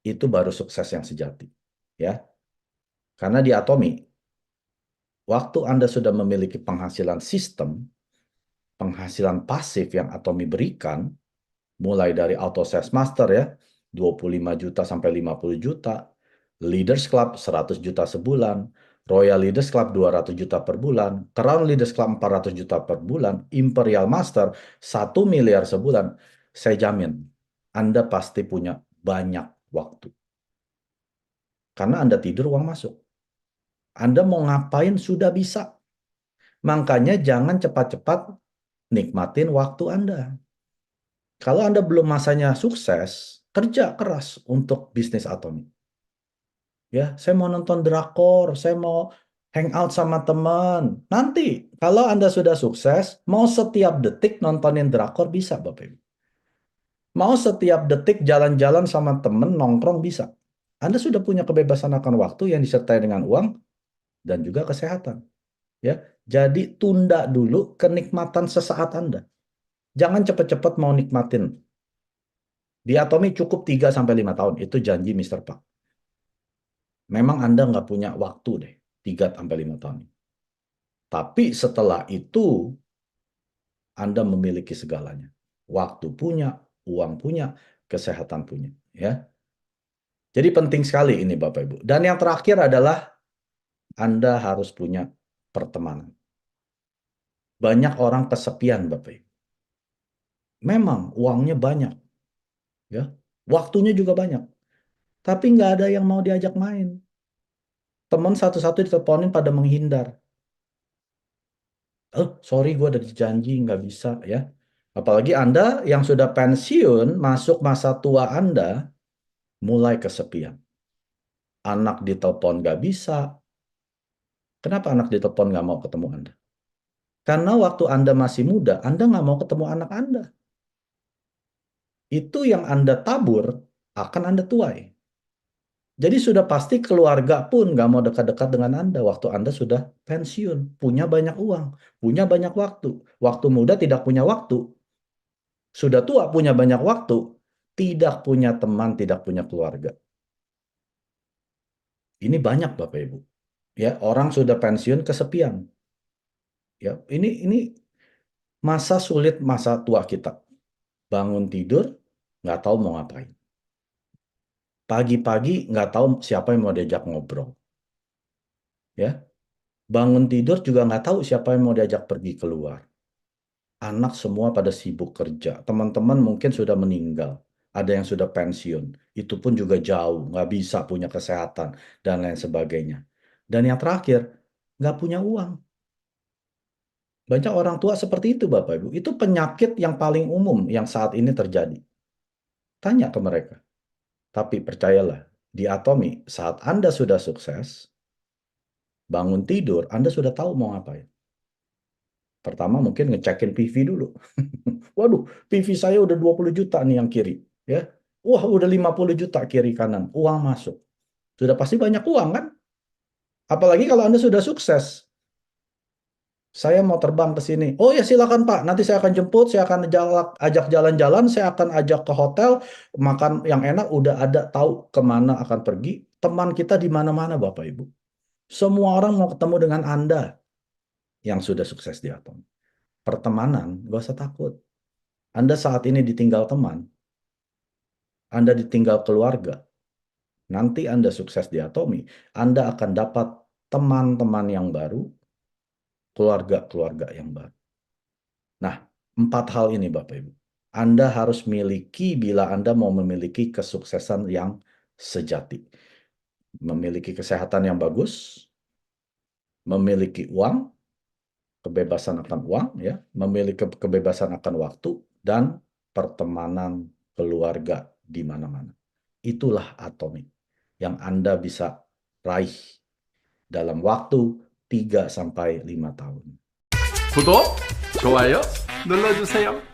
Itu baru sukses yang sejati. Ya. Karena di Atomy, waktu Anda sudah memiliki penghasilan sistem, penghasilan pasif yang Atomy berikan, mulai dari Auto Sales Master ya, 25 juta sampai 50 juta, Leaders Club 100 juta sebulan, Royal Leaders Club 200 juta per bulan, Crown Leaders Club 400 juta per bulan, Imperial Master 1 miliar sebulan. Saya jamin, Anda pasti punya banyak waktu. Karena Anda tidur, uang masuk. Anda mau ngapain sudah bisa. Makanya jangan cepat-cepat nikmatin waktu Anda. Kalau Anda belum masanya sukses, kerja keras untuk bisnis Atomy. Ya, saya mau nonton drakor, saya mau hangout sama teman. Nanti, kalau Anda sudah sukses, mau setiap detik nontonin drakor bisa, Bapak Ibu. Mau setiap detik jalan-jalan sama teman, nongkrong bisa. Anda sudah punya kebebasan akan waktu yang disertai dengan uang dan juga kesehatan. Ya, jadi tunda dulu kenikmatan sesaat Anda. Jangan cepat-cepat mau nikmatin. Di Atomy cukup 3-5 tahun, itu janji Mr. Pak. Memang Anda nggak punya waktu deh, 3-5 tahun. Tapi setelah itu, Anda memiliki segalanya. Waktu punya, uang punya, kesehatan punya. Ya. Jadi penting sekali ini Bapak Ibu. Dan yang terakhir adalah Anda harus punya pertemanan. Banyak orang kesepian Bapak Ibu. Memang uangnya banyak. Ya. Waktunya juga banyak. Tapi nggak ada yang mau diajak main. Teman satu-satu diteleponin pada menghindar. Oh, sorry gue ada janji, nggak bisa ya. Apalagi Anda yang sudah pensiun, masuk masa tua Anda, mulai kesepian. Anak ditelepon nggak bisa. Kenapa anak ditelepon nggak mau ketemu Anda? Karena waktu Anda masih muda, Anda nggak mau ketemu anak Anda. Itu yang Anda tabur, akan Anda tuai. Jadi sudah pasti keluarga pun nggak mau dekat-dekat dengan Anda waktu Anda sudah pensiun, punya banyak uang, punya banyak waktu. Waktu muda tidak punya waktu, sudah tua punya banyak waktu, tidak punya teman, tidak punya keluarga. Ini banyak Bapak Ibu. Ya, orang sudah pensiun kesepian. Ya, ini masa sulit masa tua kita. Bangun tidur nggak tahu mau ngapain. Pagi-pagi nggak tahu siapa yang mau diajak ngobrol. Ya, bangun tidur juga nggak tahu siapa yang mau diajak pergi keluar. Anak semua pada sibuk kerja. Teman-teman mungkin sudah meninggal. Ada yang sudah pensiun. Itu pun juga jauh. Nggak bisa punya kesehatan. Dan lain sebagainya. Dan yang terakhir, nggak punya uang. Banyak orang tua seperti itu Bapak Ibu. Itu penyakit yang paling umum yang saat ini terjadi. Tanya ke mereka. Tapi percayalah, di Atomy saat Anda sudah sukses, bangun tidur, Anda sudah tahu mau ngapain. Pertama mungkin ngecekin PV dulu. Waduh, PV saya udah 20 juta nih yang kiri. Ya. Wah, udah 50 juta kiri kanan. Uang masuk. Sudah pasti banyak uang kan? Apalagi kalau Anda sudah sukses. Saya mau terbang ke sini. Oh ya silakan Pak, nanti saya akan jemput, saya akan ajak jalan-jalan, saya akan ajak ke hotel, makan yang enak, udah ada tahu kemana akan pergi. Teman kita di mana-mana Bapak Ibu. Semua orang mau ketemu dengan Anda yang sudah sukses di Atomy. Pertemanan, gak usah takut. Anda saat ini ditinggal teman, Anda ditinggal keluarga. Nanti Anda sukses di Atomy, Anda akan dapat teman-teman yang baru, keluarga-keluarga yang baru. Nah, 4 hal ini Bapak Ibu. Anda harus miliki bila Anda mau memiliki kesuksesan yang sejati. Memiliki kesehatan yang bagus, memiliki uang, kebebasan akan uang, ya, memiliki kebebasan akan waktu, dan pertemanan keluarga di mana-mana. Itulah Atomy yang Anda bisa raih dalam waktu 3-5 tahun. 구독, 좋아요 눌러주세요.